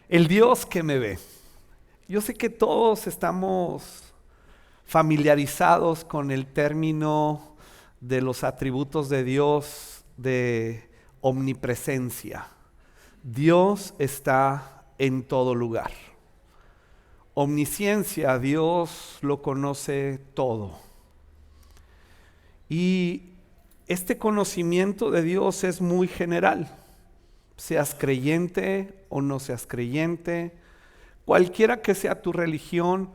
El Dios que me ve. Yo sé que todos estamos familiarizados con el término de los atributos de Dios de omnipresencia. Dios está en todo lugar. Omnisciencia, Dios lo conoce todo. Y este conocimiento de Dios es muy general. Seas creyente o no seas creyente, cualquiera que sea tu religión,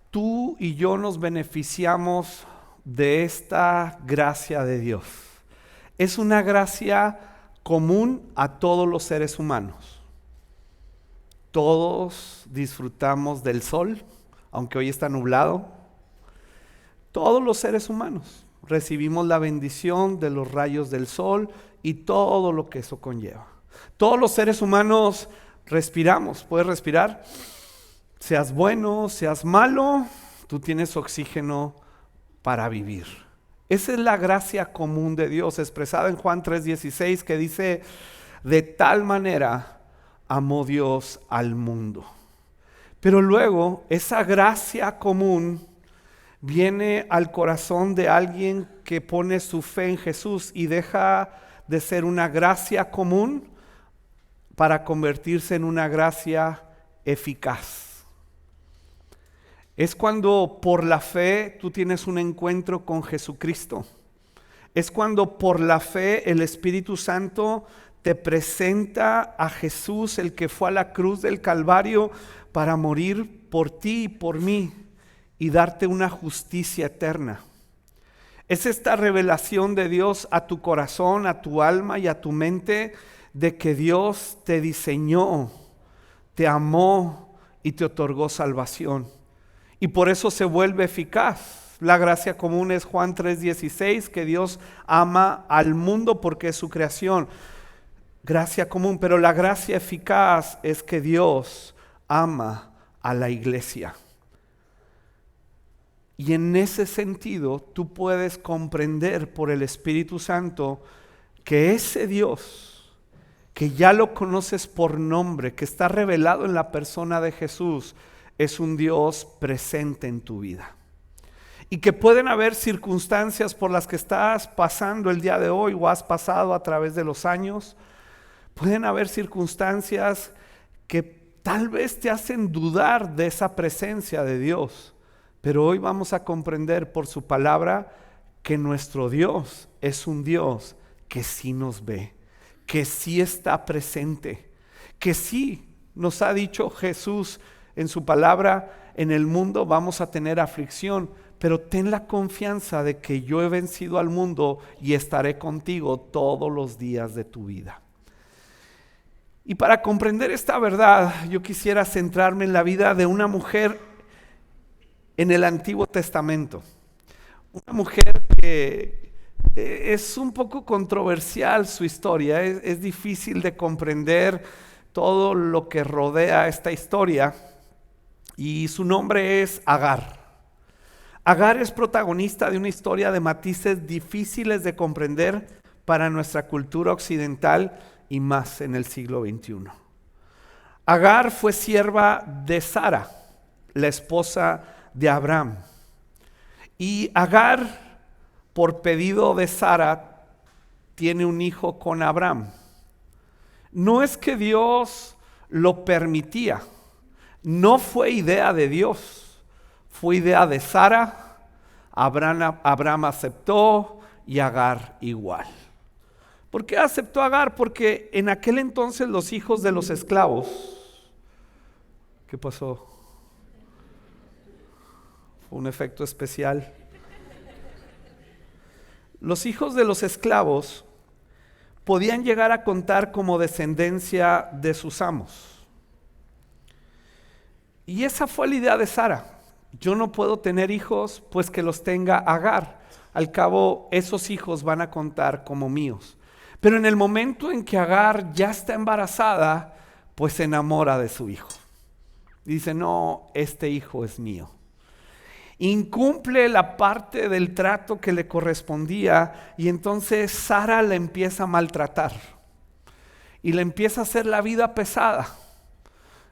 tú y yo nos beneficiamos de esta gracia de Dios. Es una gracia común a todos los seres humanos. Todos disfrutamos del sol, aunque hoy está nublado. Todos los seres humanos recibimos la bendición de los rayos del sol y todo lo que eso conlleva. Todos los seres humanos respiramos. ¿Puedes respirar? Seas bueno, seas malo, tú tienes oxígeno para vivir. Esa es la gracia común de Dios, expresada en Juan 3:16, que dice: de tal manera amó Dios al mundo. Pero luego esa gracia común viene al corazón de alguien que pone su fe en Jesús y deja de ser una gracia común para convertirse en una gracia eficaz. Es cuando por la fe tú tienes un encuentro con Jesucristo. Es cuando por la fe el Espíritu Santo te presenta a Jesús, el que fue a la cruz del Calvario para morir por ti y por mí y darte una justicia eterna. Es esta revelación de Dios a tu corazón, a tu alma y a tu mente, de que Dios te diseñó, te amó y te otorgó salvación. Y por eso se vuelve eficaz. La gracia común es Juan 3:16, que Dios ama al mundo porque es su creación. Gracia común, pero la gracia eficaz es que Dios ama a la iglesia. Y en ese sentido tú puedes comprender por el Espíritu Santo que ese Dios, que ya lo conoces por nombre, que está revelado en la persona de Jesús, es un Dios presente en tu vida. Y que pueden haber circunstancias por las que estás pasando el día de hoy o has pasado a través de los años. Pueden haber circunstancias que tal vez te hacen dudar de esa presencia de Dios. Pero hoy vamos a comprender por su palabra que nuestro Dios es un Dios que sí nos ve, que sí está presente, que sí nos ha dicho Jesús en su palabra: en el mundo vamos a tener aflicción, pero ten la confianza de que yo he vencido al mundo y estaré contigo todos los días de tu vida. Y para comprender esta verdad, yo quisiera centrarme en la vida de una mujer en el Antiguo Testamento. Una mujer que es un poco controversial su historia, es difícil de comprender todo lo que rodea esta historia, y su nombre es Agar. Agar es protagonista de una historia de matices difíciles de comprender para nuestra cultura occidental y más en el siglo XXI. Agar fue sierva de Sara, la esposa de Abraham. Y Agar, por pedido de Sara, tiene un hijo con Abraham. No es que Dios lo permitía, no fue idea de Dios, fue idea de Sara. Abraham aceptó y Agar igual. ¿Por qué aceptó Agar? Porque en aquel entonces los hijos de los esclavos, ¿qué pasó? Fue un efecto especial. Los hijos de los esclavos podían llegar a contar como descendencia de sus amos. Y esa fue la idea de Sara. Yo no puedo tener hijos, pues que los tenga Agar. Al cabo, esos hijos van a contar como míos. Pero en el momento en que Agar ya está embarazada, pues se enamora de su hijo. Dice: no, este hijo es mío. Incumple la parte del trato que le correspondía, y entonces Sara la empieza a maltratar y le empieza a hacer la vida pesada.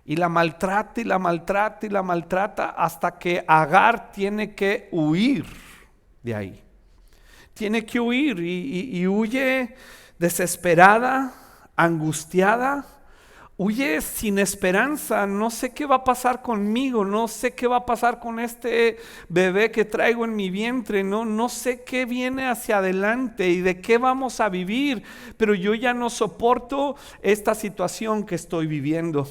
Y la maltrata y la maltrata y la maltrata hasta que Agar tiene que huir de ahí. Tiene que huir y huye desesperada, angustiada, huye sin esperanza. No sé qué va a pasar conmigo, no sé qué va a pasar con este bebé que traigo en mi vientre, no sé qué viene hacia adelante y de qué vamos a vivir, pero yo ya no soporto esta situación que estoy viviendo.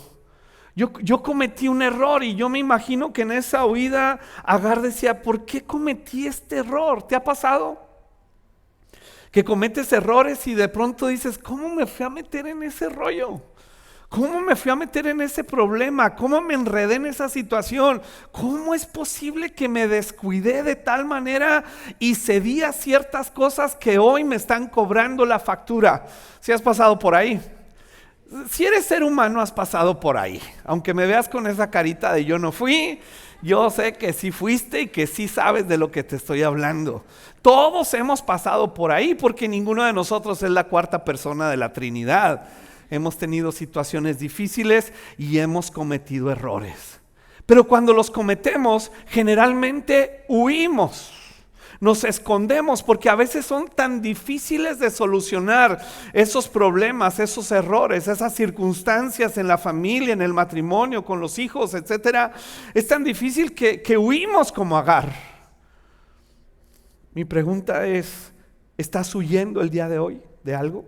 Yo cometí un error y yo me imagino que en esa huida Agar decía, ¿por qué cometí este error? ¿Te ha pasado? Que cometes errores y de pronto dices, ¿cómo me fui a meter en ese rollo? ¿Cómo me fui a meter en ese problema? ¿Cómo me enredé en esa situación? ¿Cómo es posible que me descuidé de tal manera y cedí a ciertas cosas que hoy me están cobrando la factura? ¿Si has pasado por ahí? Si eres ser humano has pasado por ahí. Aunque me veas con esa carita de yo no fui, yo sé que sí fuiste y que sí sabes de lo que te estoy hablando. Todos hemos pasado por ahí porque ninguno de nosotros es la cuarta persona de la Trinidad. Hemos tenido situaciones difíciles y hemos cometido errores. Pero cuando los cometemos, generalmente huimos. Nos escondemos porque a veces son tan difíciles de solucionar esos problemas, esos errores, esas circunstancias en la familia, en el matrimonio, con los hijos, etcétera. Es tan difícil que huimos como Agar. Mi pregunta es, ¿estás huyendo el día de hoy de algo?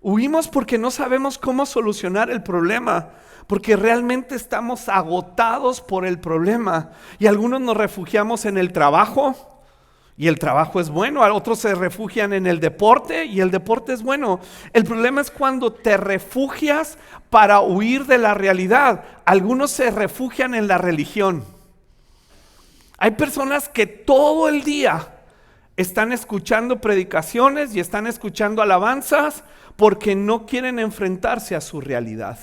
Huimos porque no sabemos cómo solucionar el problema, porque realmente estamos agotados por el problema. Y algunos nos refugiamos en el trabajo, y el trabajo es bueno. Otros se refugian en el deporte, y el deporte es bueno. El problema es cuando te refugias para huir de la realidad. Algunos se refugian en la religión. Hay personas que todo el día están escuchando predicaciones y están escuchando alabanzas porque no quieren enfrentarse a su realidad.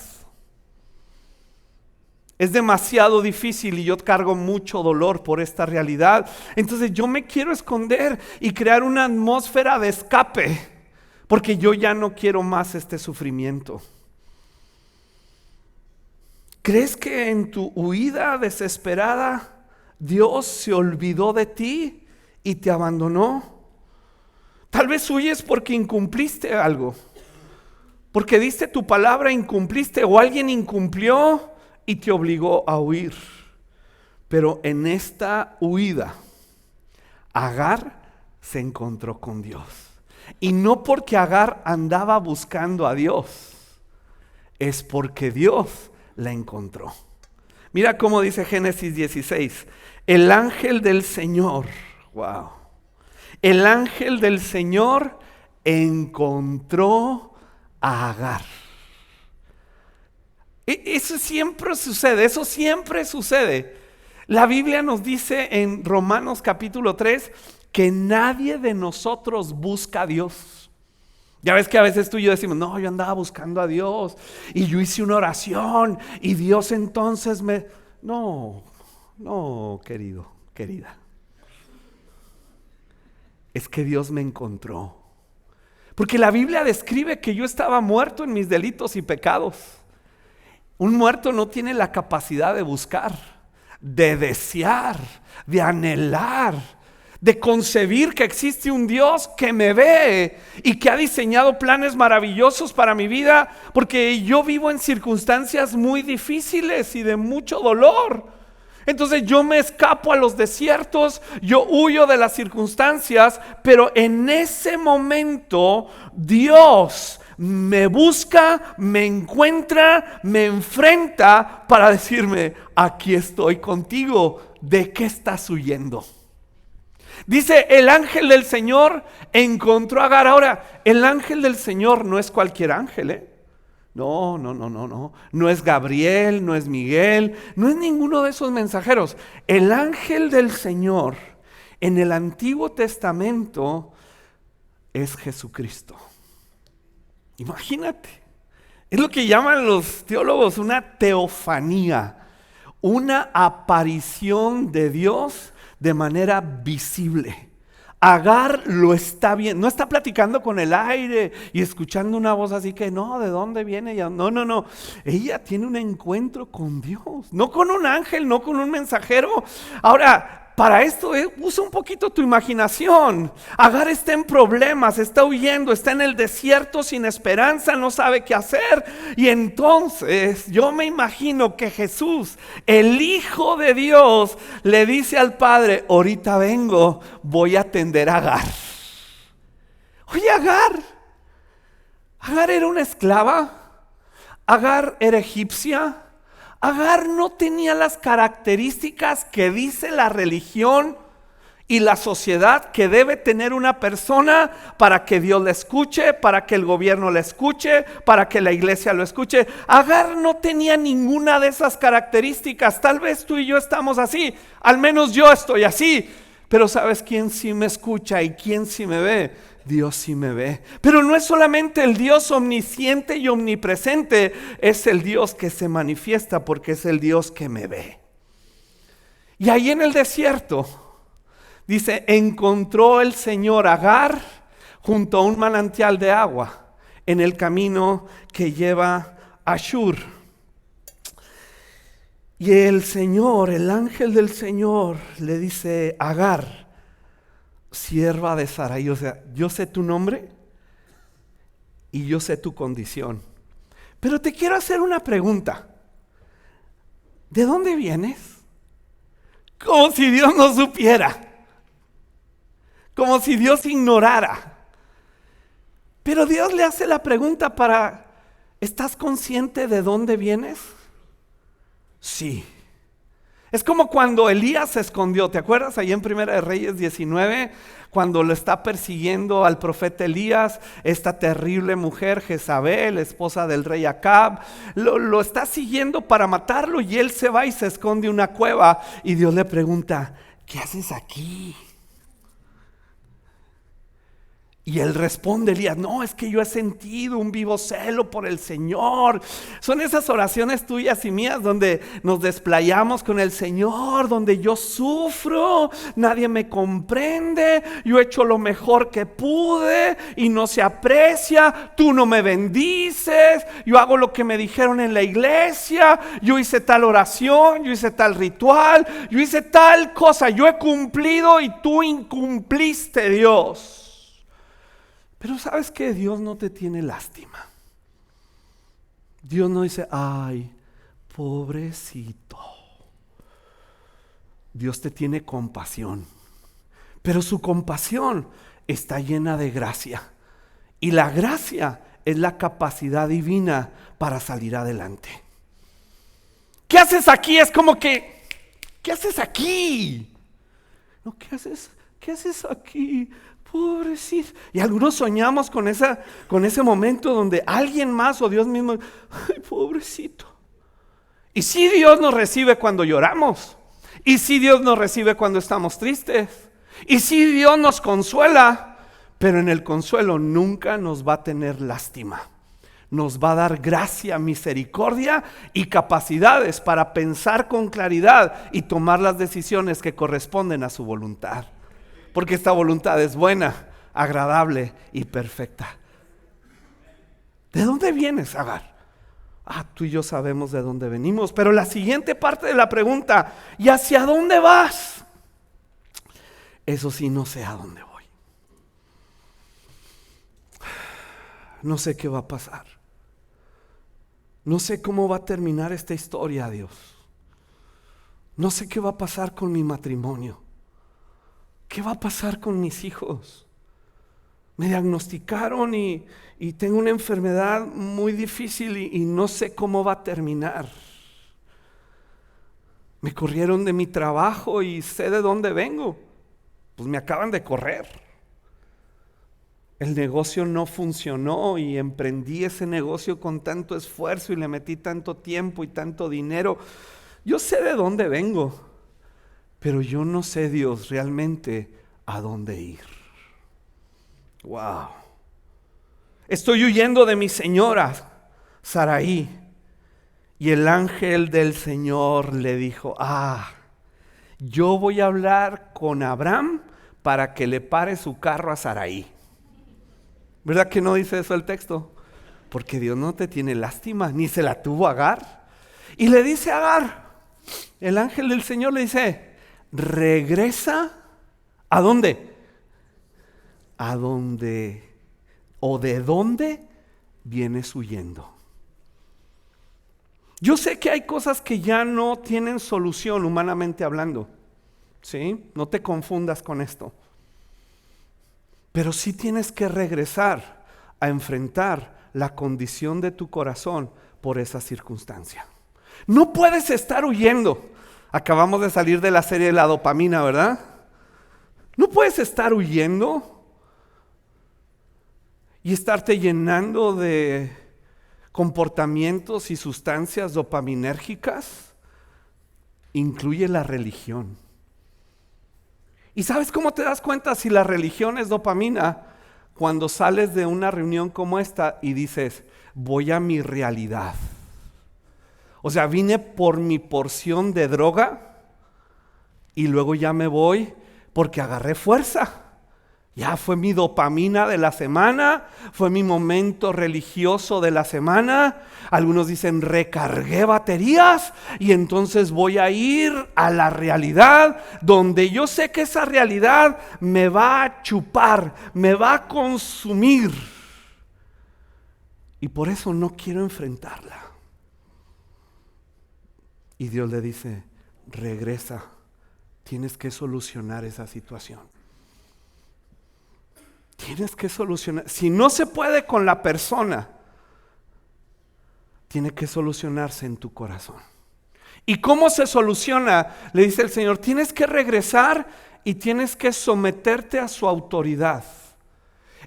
Es demasiado difícil y yo cargo mucho dolor por esta realidad. Entonces yo me quiero esconder y crear una atmósfera de escape, porque yo ya no quiero más este sufrimiento. ¿Crees que en tu huida desesperada Dios se olvidó de ti y te abandonó? Tal vez huyes porque incumpliste algo, porque diste tu palabra, incumpliste, o alguien incumplió y te obligó a huir. Pero en esta huida, Agar se encontró con Dios. Y no porque Agar andaba buscando a Dios, es porque Dios la encontró. Mira cómo dice Génesis 16. El ángel del Señor, wow. El ángel del Señor encontró a Agar. Eso siempre sucede. La Biblia nos dice en Romanos capítulo 3 que nadie de nosotros busca a Dios. Ya ves que a veces tú y yo decimos, no, yo andaba buscando a Dios y yo hice una oración y Dios entonces me... No, querido, querida. Es que Dios me encontró. Porque la Biblia describe que yo estaba muerto en mis delitos y pecados. Un muerto no tiene la capacidad de buscar, de desear, de anhelar, de concebir que existe un Dios que me ve y que ha diseñado planes maravillosos para mi vida, porque yo vivo en circunstancias muy difíciles y de mucho dolor. Entonces yo me escapo a los desiertos, yo huyo de las circunstancias, pero en ese momento Dios me busca, me encuentra, me enfrenta para decirme, aquí estoy contigo. ¿De qué estás huyendo? Dice, el ángel del Señor encontró a Agar. Ahora, el ángel del Señor no es cualquier ángel, ¿eh? No. No es Gabriel, no es Miguel, no es ninguno de esos mensajeros. El ángel del Señor en el Antiguo Testamento es Jesucristo. Imagínate, es lo que llaman los teólogos una teofanía, una aparición de Dios de manera visible. Agar lo está viendo, no está platicando con el aire y escuchando una voz así que no, ¿de dónde viene ella? No, no, no. Ella tiene un encuentro con Dios, no con un ángel, no con un mensajero. Ahora, para esto usa un poquito tu imaginación. Agar está en problemas, está huyendo, está en el desierto sin esperanza, no sabe qué hacer. Y entonces yo me imagino que Jesús, el Hijo de Dios, le dice al Padre: ahorita vengo, voy a atender a Agar. Oye, Agar era una esclava. Agar era egipcia. Agar no tenía las características que dice la religión y la sociedad que debe tener una persona para que Dios la escuche, para que el gobierno la escuche, para que la iglesia lo escuche. Agar no tenía ninguna de esas características. Tal vez tú y yo estamos así, al menos yo estoy así. Pero ¿sabes quién sí me escucha y quién sí me ve? Dios sí me ve. Pero no es solamente el Dios omnisciente y omnipresente, es el Dios que se manifiesta porque es el Dios que me ve. Y ahí en el desierto, dice, encontró el Señor a Agar junto a un manantial de agua en el camino que lleva a Shur. Y el Señor, el ángel del Señor, le dice: Agar, sierva de Sarai, o sea, yo sé tu nombre y yo sé tu condición. Pero te quiero hacer una pregunta. ¿De dónde vienes? Como si Dios no supiera. Como si Dios ignorara. Pero Dios le hace la pregunta ¿estás consciente de dónde vienes? Sí. Es como cuando Elías se escondió. ¿Te acuerdas ahí en Primera de Reyes 19? Cuando lo está persiguiendo al profeta Elías, esta terrible mujer Jezabel, esposa del rey Acab, lo está siguiendo para matarlo, y él se va y se esconde en una cueva. Y Dios le pregunta: ¿qué haces aquí? Y él responde, Elías: no, es que yo he sentido un vivo celo por el Señor. Son esas oraciones tuyas y mías donde nos desplayamos con el Señor, donde yo sufro, nadie me comprende, yo he hecho lo mejor que pude y no se aprecia, tú no me bendices, yo hago lo que me dijeron en la iglesia, yo hice tal oración, yo hice tal ritual, yo hice tal cosa, yo he cumplido y tú incumpliste, Dios. Pero ¿sabes qué? Dios no te tiene lástima. Dios no dice: ay, pobrecito. Dios te tiene compasión. Pero su compasión está llena de gracia. Y la gracia es la capacidad divina para salir adelante. ¿Qué haces aquí? Es como que, ¿qué haces aquí? No, ¿qué haces aquí? Pobrecito. Y algunos soñamos con ese momento donde alguien más o Dios mismo: ay, pobrecito. Y sí, Dios nos recibe cuando lloramos. Y sí, Dios nos recibe cuando estamos tristes. Y sí, Dios nos consuela. Pero en el consuelo nunca nos va a tener lástima. Nos va a dar gracia, misericordia y capacidades para pensar con claridad y tomar las decisiones que corresponden a su voluntad. Porque esta voluntad es buena, agradable y perfecta. ¿De dónde vienes, Agar? Tú y yo sabemos de dónde venimos. Pero la siguiente parte de la pregunta: ¿y hacia dónde vas? Eso sí, no sé a dónde voy. No sé qué va a pasar. No sé cómo va a terminar esta historia, Dios. No sé qué va a pasar con mi matrimonio. ¿Qué va a pasar con mis hijos? Me diagnosticaron y tengo una enfermedad muy difícil y no sé cómo va a terminar. Me corrieron de mi trabajo y sé de dónde vengo. Pues me acaban de correr. El negocio no funcionó y emprendí ese negocio con tanto esfuerzo y le metí tanto tiempo y tanto dinero. Yo sé de dónde vengo. Pero yo no sé, Dios, realmente a dónde ir. Wow. Estoy huyendo de mi señora, Sarai. Y el ángel del Señor le dijo: yo voy a hablar con Abraham para que le pare su carro a Saraí. ¿Verdad que no dice eso el texto? Porque Dios no te tiene lástima, ni se la tuvo Agar. Y le dice a Agar, el ángel del Señor le dice, regresa, ¿a dónde? A dónde o de dónde vienes huyendo. Yo sé que hay cosas que ya no tienen solución humanamente hablando, ¿sí? No te confundas con esto. Pero sí tienes que regresar a enfrentar la condición de tu corazón por esa circunstancia. No puedes estar huyendo. Acabamos de salir de la serie de la dopamina, ¿verdad? No puedes estar huyendo y estarte llenando de comportamientos y sustancias dopaminérgicas. Incluye la religión. ¿Y sabes cómo te das cuenta si la religión es dopamina? Cuando sales de una reunión como esta y dices, voy a mi realidad. O sea, vine por mi porción de droga y luego ya me voy porque agarré fuerza. Ya fue mi dopamina de la semana, fue mi momento religioso de la semana. Algunos dicen recargué baterías y entonces voy a ir a la realidad donde yo sé que esa realidad me va a chupar, me va a consumir. Y por eso no quiero enfrentarla. Y Dios le dice, regresa, tienes que solucionar esa situación. Tienes que solucionar. Si no se puede con la persona, tiene que solucionarse en tu corazón. ¿Y cómo se soluciona? Le dice el Señor, tienes que regresar y tienes que someterte a su autoridad.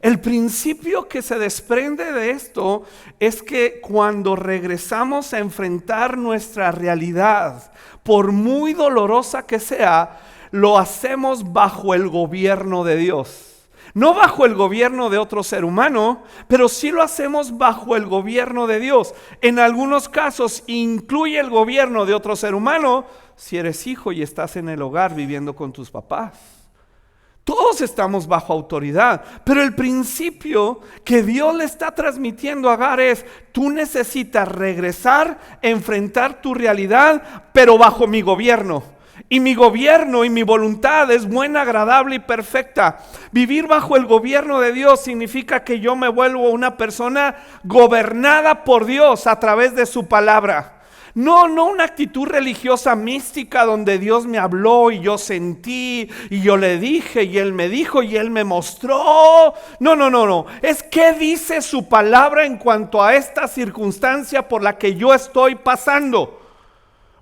El principio que se desprende de esto es que cuando regresamos a enfrentar nuestra realidad, por muy dolorosa que sea, lo hacemos bajo el gobierno de Dios. No bajo el gobierno de otro ser humano, pero sí lo hacemos bajo el gobierno de Dios. En algunos casos incluye el gobierno de otro ser humano si eres hijo y estás en el hogar viviendo con tus papás. Todos estamos bajo autoridad, pero el principio que Dios le está transmitiendo a Agar es: tú necesitas regresar, enfrentar tu realidad, pero bajo mi gobierno. Y mi gobierno y mi voluntad es buena, agradable y perfecta. Vivir bajo el gobierno de Dios significa que yo me vuelvo una persona gobernada por Dios a través de su palabra. No una actitud religiosa mística donde Dios me habló y yo sentí y yo le dije y Él me dijo y Él me mostró. No. Es que dice su palabra en cuanto a esta circunstancia por la que yo estoy pasando.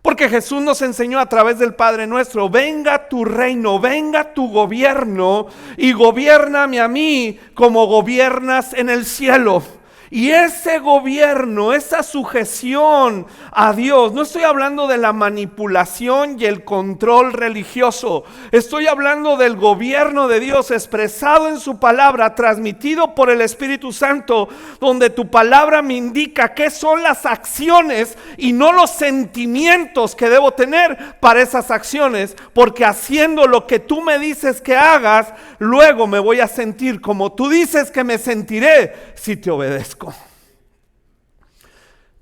Porque Jesús nos enseñó a través del Padre Nuestro: venga tu reino, venga tu gobierno y gobiérname a mí como gobiernas en el cielo. Y ese gobierno, esa sujeción a Dios, no estoy hablando de la manipulación y el control religioso, estoy hablando del gobierno de Dios expresado en su palabra, transmitido por el Espíritu Santo, donde tu palabra me indica qué son las acciones y no los sentimientos que debo tener para esas acciones, porque haciendo lo que tú me dices que hagas, luego me voy a sentir como tú dices que me sentiré si te obedezco.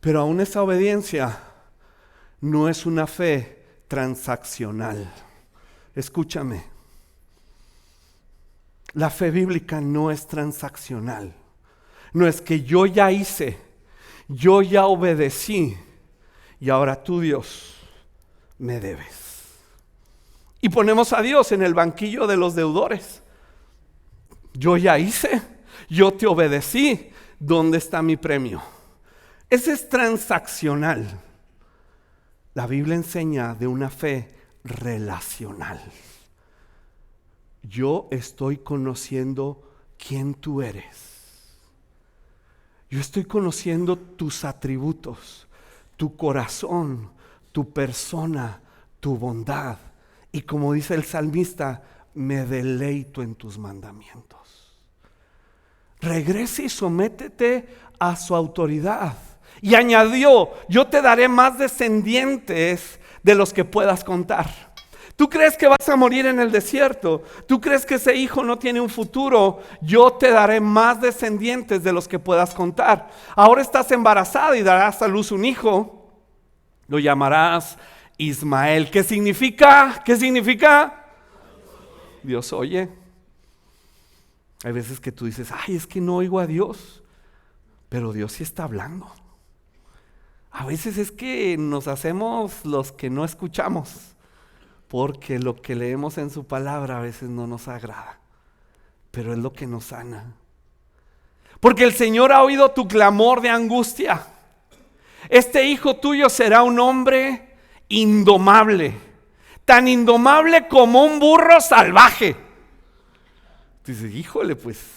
Pero aún esa obediencia no es una fe transaccional. Escúchame, la fe bíblica no es transaccional. No es que yo ya hice, yo ya obedecí y ahora tú, Dios, me debes. Y ponemos a Dios en el banquillo de los deudores. Yo ya hice, yo te obedecí, ¿dónde está mi premio? Ese es transaccional. La Biblia enseña de una fe relacional. Yo estoy conociendo quién tú eres. Yo estoy conociendo tus atributos, tu corazón, tu persona, tu bondad. Y como dice el salmista, me deleito en tus mandamientos. Regresa y sométete a su autoridad. Y añadió: yo te daré más descendientes de los que puedas contar. ¿Tú crees que vas a morir en el desierto? ¿Tú crees que ese hijo no tiene un futuro? Yo te daré más descendientes de los que puedas contar. Ahora estás embarazada y darás a luz un hijo. Lo llamarás Ismael. ¿Qué significa? ¿Qué significa? Dios oye. Hay veces que tú dices, ay, es que no oigo a Dios. Pero Dios sí está hablando. A veces es que nos hacemos los que no escuchamos. Porque lo que leemos en su palabra a veces no nos agrada, pero es lo que nos sana. Porque el Señor ha oído tu clamor de angustia. Este hijo tuyo será un hombre indomable, tan indomable como un burro salvaje. Dices, híjole, pues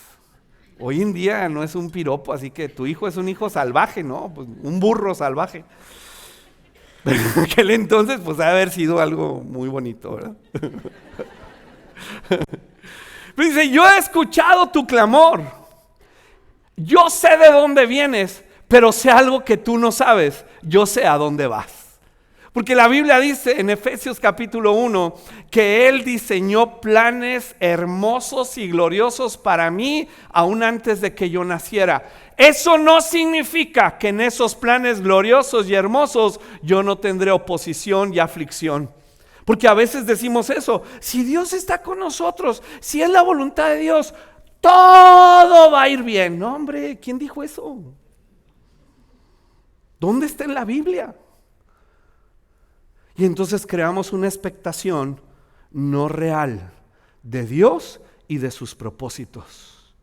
hoy en día no es un piropo, así que tu hijo es un hijo salvaje, ¿no? Pues un burro salvaje. Pero en aquel entonces pues ha haber sido algo muy bonito, ¿verdad? Pero dice, yo he escuchado tu clamor. Yo sé de dónde vienes, pero sé algo que tú no sabes. Yo sé a dónde vas. Porque la Biblia dice en Efesios capítulo 1 que Él diseñó planes hermosos y gloriosos para mí aún antes de que yo naciera. Eso no significa que en esos planes gloriosos y hermosos yo no tendré oposición y aflicción. Porque a veces decimos eso, si Dios está con nosotros, si es la voluntad de Dios, todo va a ir bien. No, hombre, ¿quién dijo eso? ¿Dónde está en la Biblia? Y entonces creamos una expectación no real de Dios y de sus propósitos.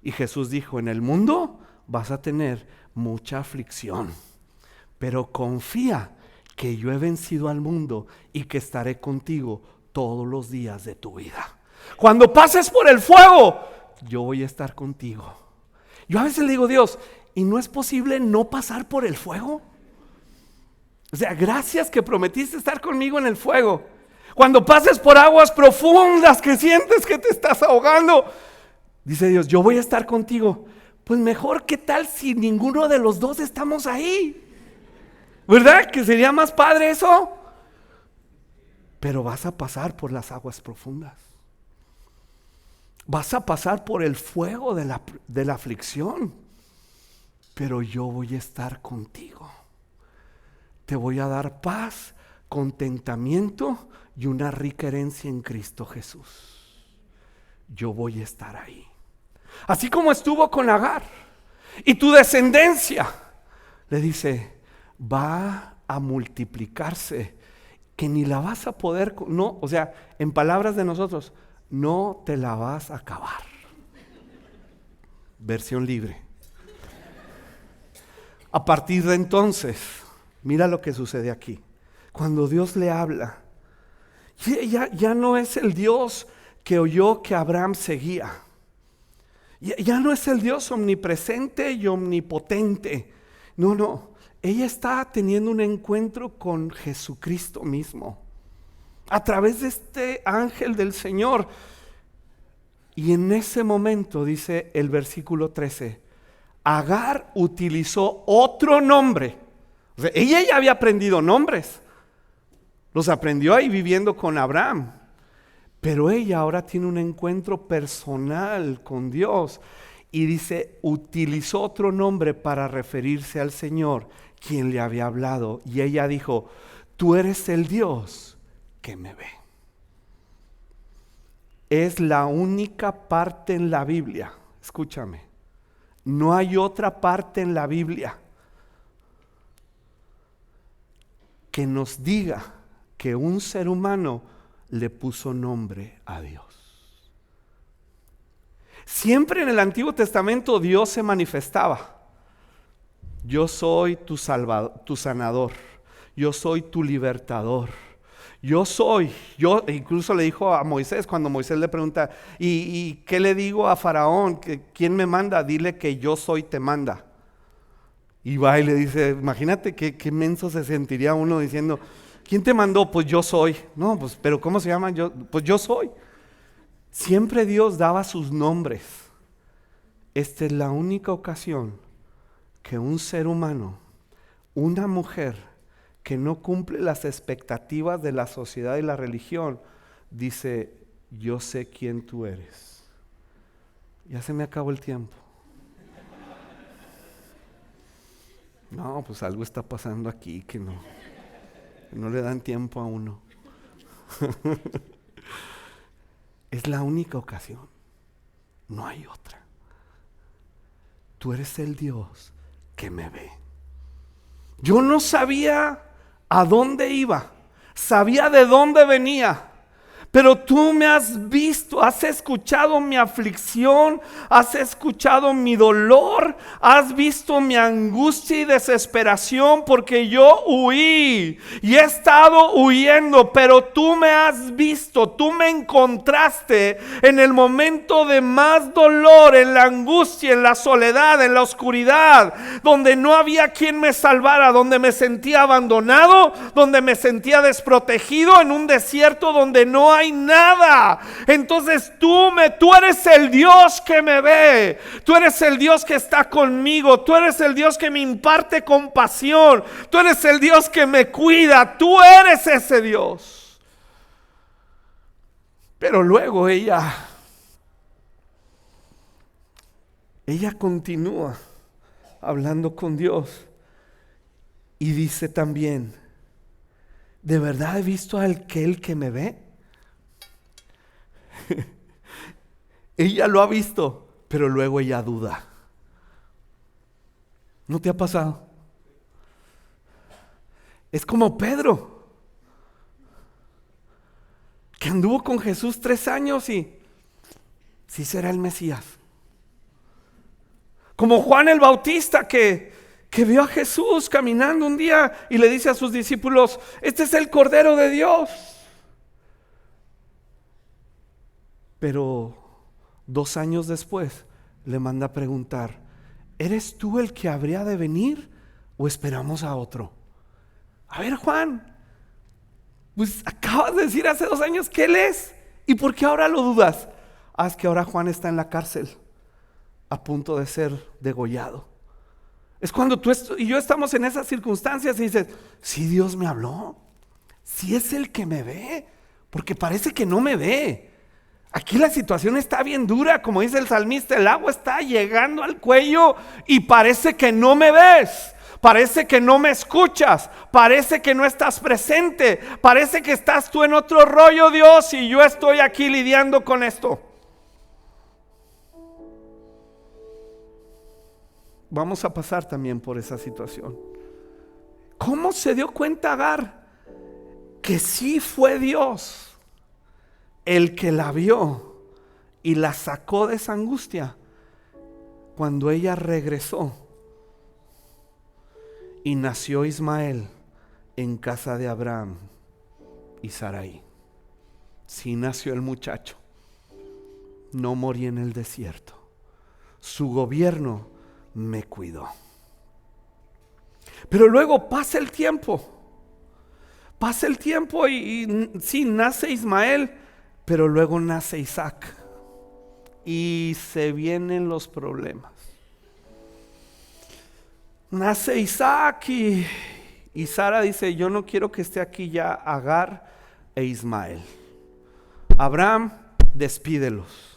Y Jesús dijo, en el mundo vas a tener mucha aflicción, pero confía que yo he vencido al mundo y que estaré contigo todos los días de tu vida. Cuando pases por el fuego, yo voy a estar contigo. Yo a veces le digo, Dios, ¿y no es posible no pasar por el fuego? O sea, gracias que prometiste estar conmigo en el fuego. Cuando pases por aguas profundas que sientes que te estás ahogando, dice Dios, yo voy a estar contigo. Pues mejor, ¿qué tal si ninguno de los dos estamos ahí? ¿Verdad? Que sería más padre eso. Pero vas a pasar por las aguas profundas. Vas a pasar por el fuego de la aflicción. Pero yo voy a estar contigo. Te voy a dar paz, contentamiento y una rica herencia en Cristo Jesús. Yo voy a estar ahí. Así como estuvo con Agar. Y tu descendencia, le dice, va a multiplicarse, que ni la vas a poder, no, o sea, en palabras de nosotros, no te la vas a acabar. Versión libre. A partir de entonces, mira lo que sucede aquí. Cuando Dios le habla, ya no es el Dios que oyó que Abraham seguía. Ya no es el Dios omnipresente y omnipotente. No. Ella está teniendo un encuentro con Jesucristo mismo. A través de este ángel del Señor. Y en ese momento, dice el versículo 13, Agar utilizó otro nombre. O sea, ella ya había aprendido nombres. Los aprendió ahí viviendo con Abraham. Pero ella ahora tiene un encuentro personal con Dios. Y dice, utilizó otro nombre para referirse al Señor, quien le había hablado. Y ella dijo, tú eres el Dios que me ve. Es la única parte en la Biblia, escúchame, no hay otra parte en la Biblia que nos diga que un ser humano le puso nombre a Dios. Siempre en el Antiguo Testamento Dios se manifestaba. Yo soy tu salvador, tu sanador. Yo soy tu libertador. Yo incluso le dijo a Moisés, cuando Moisés le pregunta, ¿y qué le digo a Faraón? ¿Quién me manda? Dile que yo soy, te manda. Y va y le dice, imagínate qué menso se sentiría uno diciendo, ¿quién te mandó? Pues yo soy. No, pues, pero ¿cómo se llama? Pues yo soy. Siempre Dios daba sus nombres. Esta es la única ocasión que un ser humano, una mujer que no cumple las expectativas de la sociedad y la religión, dice: yo sé quién tú eres. Ya se me acabó el tiempo. No, pues algo está pasando aquí que no le dan tiempo a uno. Es la única ocasión, no hay otra. Tú eres el Dios que me ve. Yo no sabía a dónde iba, sabía de dónde venía, pero tú me has visto, has escuchado mi aflicción, has escuchado mi dolor, has visto mi angustia y desesperación, porque yo huí y he estado huyendo, pero tú me has visto, tú me encontraste en el momento de más dolor, en la angustia, en la soledad, en la oscuridad, donde no había quien me salvara, donde me sentía abandonado, donde me sentía desprotegido, en un desierto donde no hay nada. Entonces tú eres el Dios que me ve, tú eres el Dios que está conmigo, tú eres el Dios que me imparte compasión, tú eres el Dios que me cuida, tú eres ese Dios. Pero luego ella continúa hablando con Dios y dice también: ¿de verdad he visto a aquel que me ve? Ella lo ha visto, pero luego ella duda. ¿No te ha pasado? Es como Pedro, que anduvo con Jesús 3 años y sí será el Mesías. Como Juan el Bautista, que vio a Jesús caminando un día y le dice a sus discípulos: este es el Cordero de Dios. Pero 2 años después le manda a preguntar: ¿eres tú el que habría de venir o esperamos a otro? A ver, Juan, pues acabas de decir hace 2 años que él es, ¿y por qué ahora lo dudas? Es que ahora Juan está en la cárcel, a punto de ser degollado. Es cuando tú y yo estamos en esas circunstancias y dices: sí, Dios me habló, sí es el que me ve, porque parece que no me ve. Aquí la situación está bien dura, como dice el salmista: el agua está llegando al cuello y parece que no me ves, parece que no me escuchas, parece que no estás presente, parece que estás tú en otro rollo, Dios, y yo estoy aquí lidiando con esto. Vamos a pasar también por esa situación. ¿Cómo se dio cuenta Agar que sí fue Dios el que la vio y la sacó de esa angustia? Cuando ella regresó y nació Ismael en casa de Abraham y Sarai. Sí nació el muchacho, no morí en el desierto, su gobierno me cuidó. Pero luego pasa el tiempo y sí, nace Ismael, pero luego nace Isaac y se vienen los problemas. Nace Isaac y Sara dice: yo no quiero que esté aquí ya Agar e Ismael. Abraham, despídelos.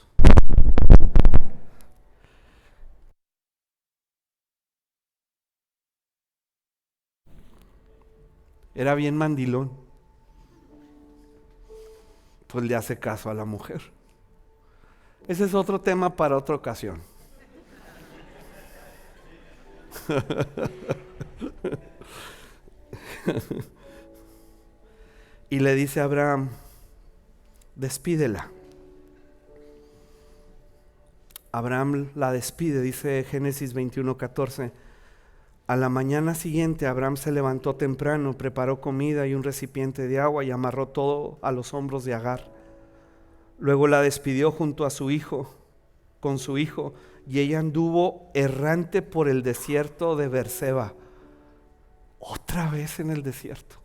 Era bien mandilón, pues le hace caso a la mujer. Ese es otro tema para otra ocasión. Y le dice a Abraham: despídela. Abraham la despide, dice Génesis 21:14. A la mañana siguiente Abraham se levantó temprano, preparó comida y un recipiente de agua y amarró todo a los hombros de Agar. Luego la despidió junto a su hijo, con su hijo, y ella anduvo errante por el desierto de Berseba. Otra vez en el desierto.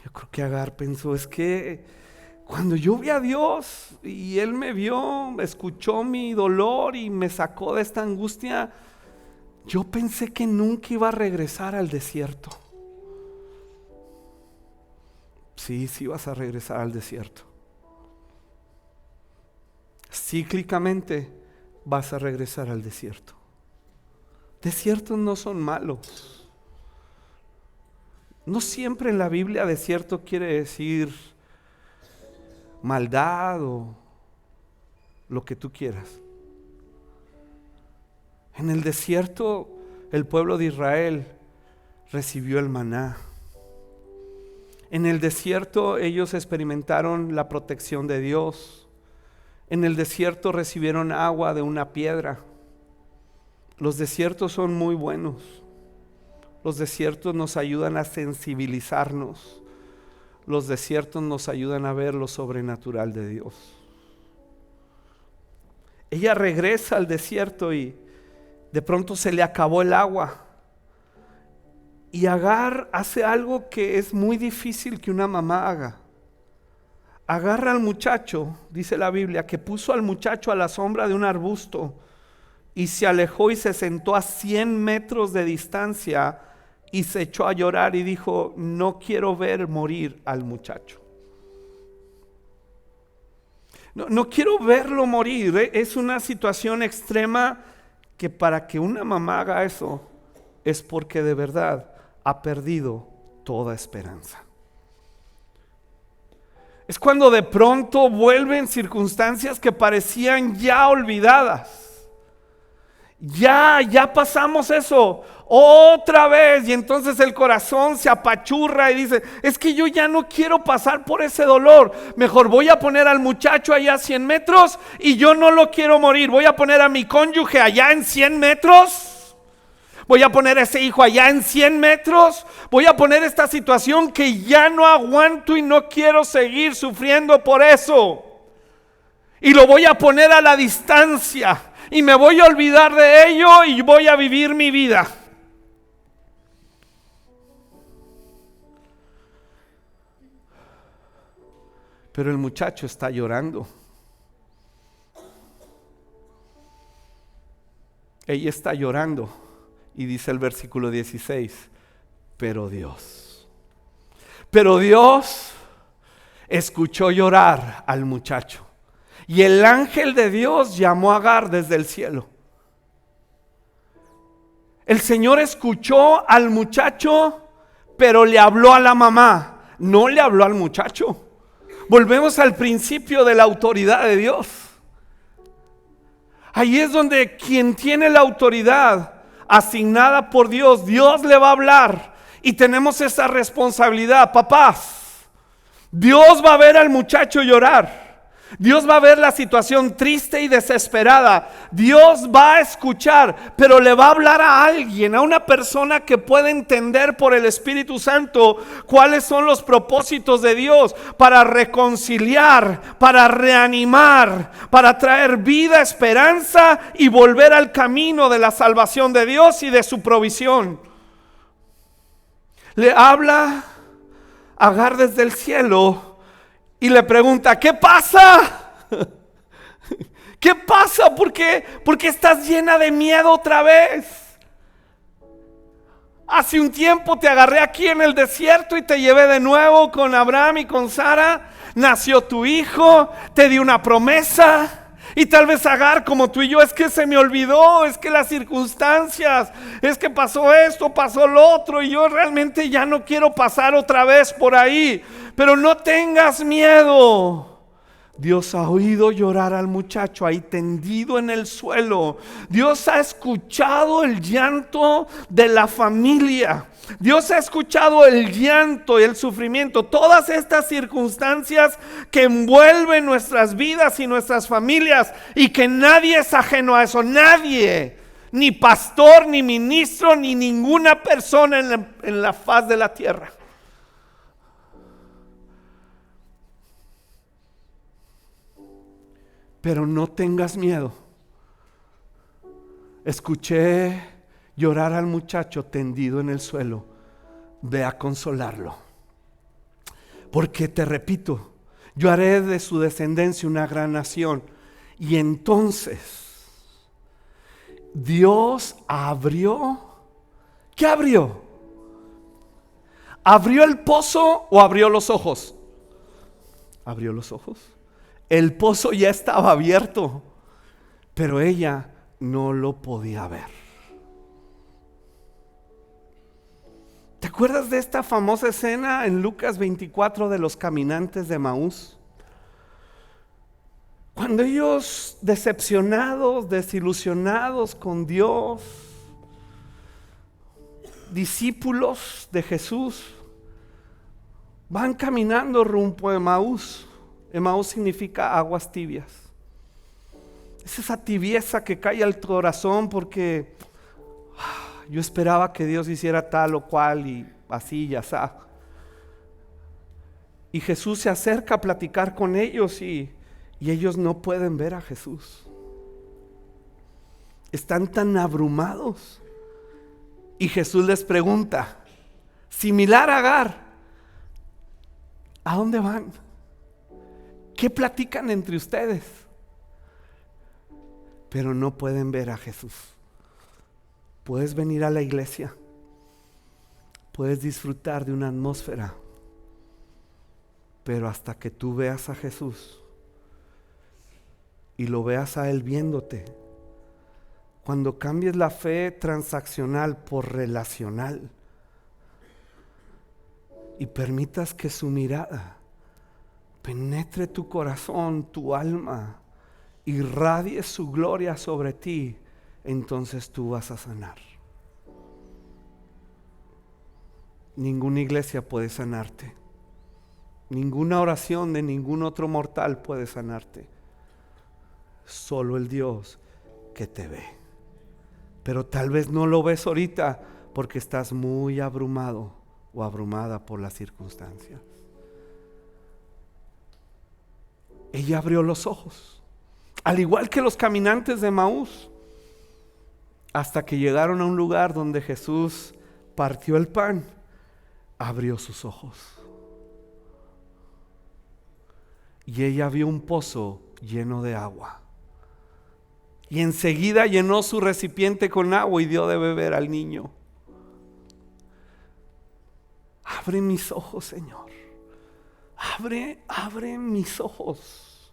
Yo creo que Agar pensó: es que cuando yo vi a Dios y Él me vio, escuchó mi dolor y me sacó de esta angustia, yo pensé que nunca iba a regresar al desierto. Sí, sí vas a regresar al desierto. Cíclicamente vas a regresar al desierto. Desiertos no son malos. No siempre en la Biblia desierto quiere decir maldad o lo que tú quieras. En el desierto el pueblo de Israel recibió el maná. En el desierto ellos experimentaron la protección de Dios. En el desierto recibieron agua de una piedra. Los desiertos son muy buenos. Los desiertos nos ayudan a sensibilizarnos. Los desiertos nos ayudan a ver lo sobrenatural de Dios. Ella regresa al desierto y de pronto se le acabó el agua. Y Agar hace algo que es muy difícil que una mamá haga. Agarra al muchacho, dice la Biblia, que puso al muchacho a la sombra de un arbusto y se alejó y se sentó a 100 metros de distancia y se echó a llorar y dijo: no quiero ver morir al muchacho. No quiero verlo morir. Es una situación extrema que para que una mamá haga eso es porque de verdad ha perdido toda esperanza. Es cuando de pronto vuelven circunstancias que parecían ya olvidadas. Ya pasamos eso otra vez, y entonces el corazón se apachurra y dice: es que yo ya no quiero pasar por ese dolor. Mejor voy a poner al muchacho allá a 100 metros y yo no lo quiero morir. Voy a poner a mi cónyuge allá en 100 metros. Voy a poner a ese hijo allá en 100 metros. Voy a poner esta situación que ya no aguanto y no quiero seguir sufriendo por eso. Y lo voy a poner a la distancia. Y me voy a olvidar de ello y voy a vivir mi vida. Pero el muchacho está llorando. Ella está llorando. Y dice el versículo 16: pero Dios escuchó llorar al muchacho. Y el ángel de Dios llamó a Agar desde el cielo. El Señor escuchó al muchacho, pero le habló a la mamá, no le habló al muchacho. Volvemos al principio de la autoridad de Dios. Ahí es donde quien tiene la autoridad asignada por Dios, Dios le va a hablar. Y tenemos esa responsabilidad. Papás, Dios va a ver al muchacho llorar. Dios va a ver la situación triste y desesperada. Dios va a escuchar, pero le va a hablar a alguien, a una persona que pueda entender por el Espíritu Santo cuáles son los propósitos de Dios para reconciliar, para reanimar, para traer vida, esperanza y volver al camino de la salvación de Dios y de su provisión. Le habla a Agar desde el cielo y le pregunta: ¿qué pasa? ¿Qué pasa? ¿Por qué estás llena de miedo otra vez? Hace un tiempo te agarré aquí en el desierto y te llevé de nuevo con Abraham y con Sara. Nació tu hijo, te di una promesa. Y tal vez Agar, como tú y yo, es que se me olvidó, es que las circunstancias, es que pasó esto, pasó lo otro, y yo realmente ya no quiero pasar otra vez por ahí. Pero no tengas miedo. Dios ha oído llorar al muchacho ahí tendido en el suelo. Dios ha escuchado el llanto de la familia. Dios ha escuchado el llanto y el sufrimiento, todas estas circunstancias que envuelven nuestras vidas y nuestras familias, y que nadie es ajeno a eso, nadie, ni pastor, ni ministro, ni ninguna persona en la faz de la tierra. Pero no tengas miedo. Escuché llorar al muchacho tendido en el suelo. Ve a consolarlo. Porque te repito, yo haré de su descendencia una gran nación. Y entonces Dios abrió. ¿Qué abrió? ¿Abrió el pozo o abrió los ojos? Abrió los ojos. El pozo ya estaba abierto, pero ella no lo podía ver. ¿Te acuerdas de esta famosa escena en Lucas 24 de los caminantes de Emaús? Cuando ellos, decepcionados, desilusionados con Dios, discípulos de Jesús, van caminando rumbo a Emaús. Emaús significa aguas tibias. Es esa tibieza que cae al corazón porque yo esperaba que Dios hiciera tal o cual y así y así. Y Jesús se acerca a platicar con ellos y ellos no pueden ver a Jesús. Están tan abrumados. Y Jesús les pregunta, similar a Agar, ¿a dónde van? ¿Qué platican entre ustedes? Pero no pueden ver a Jesús. Puedes venir a la iglesia, puedes disfrutar de una atmósfera, pero hasta que tú veas a Jesús y lo veas a Él viéndote, cuando cambies la fe transaccional por relacional y permitas que su mirada penetre tu corazón, tu alma, irradie su gloria sobre ti, entonces tú vas a sanar. Ninguna iglesia puede sanarte. Ninguna oración de ningún otro mortal puede sanarte. Solo el Dios que te ve. Pero tal vez no lo ves ahorita porque estás muy abrumado o abrumada por las circunstancias. Ella abrió los ojos, al igual que los caminantes de Emaús, hasta que llegaron a un lugar donde Jesús partió el pan, abrió sus ojos. Y ella vio un pozo lleno de agua. Y enseguida llenó su recipiente con agua y dio de beber al niño. Abre mis ojos, Señor. Abre mis ojos.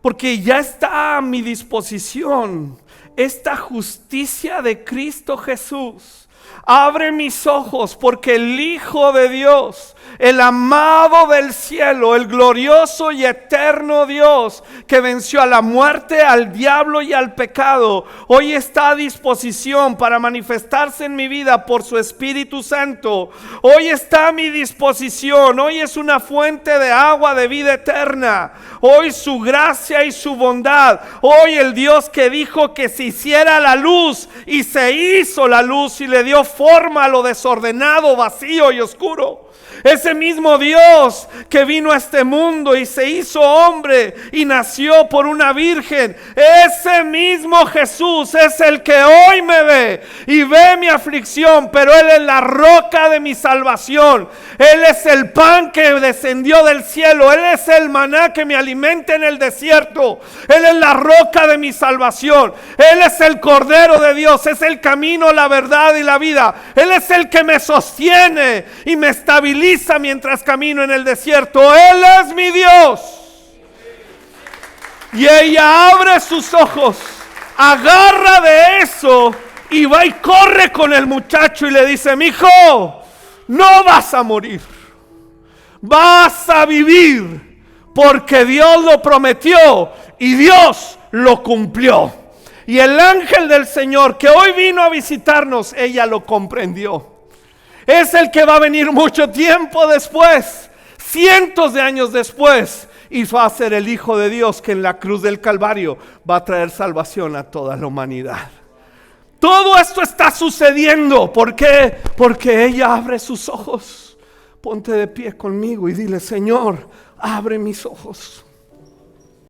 Porque ya está a mi disposición esta justicia de Cristo Jesús. Abre mis ojos porque el Hijo de Dios, el amado del cielo, el glorioso y eterno Dios que venció a la muerte, al diablo y al pecado, hoy está a disposición para manifestarse en mi vida por su Espíritu Santo. Hoy está a mi disposición. Hoy es una fuente de agua de vida eterna. Hoy su gracia y su bondad. Hoy el Dios que dijo que se hiciera la luz y se hizo la luz y le dio forma a lo desordenado, vacío y oscuro. Ese mismo Dios que vino a este mundo y se hizo hombre y nació por una virgen, ese mismo Jesús es el que hoy me ve y ve mi aflicción, pero Él es la roca de mi salvación. Él es el pan que descendió del cielo. Él es el maná que me alimenta en el desierto. Él es la roca de mi salvación. Él es el Cordero de Dios. Es el camino, la verdad y la vida. Él es el que me sostiene y me estabiliza mientras camino en el desierto. Él es mi Dios. Y ella abre sus ojos, agarra de eso y va y corre con el muchacho y le dice: mi hijo, no vas a morir, vas a vivir, porque Dios lo prometió y Dios lo cumplió. Y el ángel del Señor que hoy vino a visitarnos, ella lo comprendió. Es el que va a venir mucho tiempo después, cientos de años después, y va a ser el Hijo de Dios que en la cruz del Calvario va a traer salvación a toda la humanidad. Todo esto está sucediendo. ¿Por qué? Porque ella abre sus ojos. Ponte de pie conmigo y dile: Señor, abre mis ojos.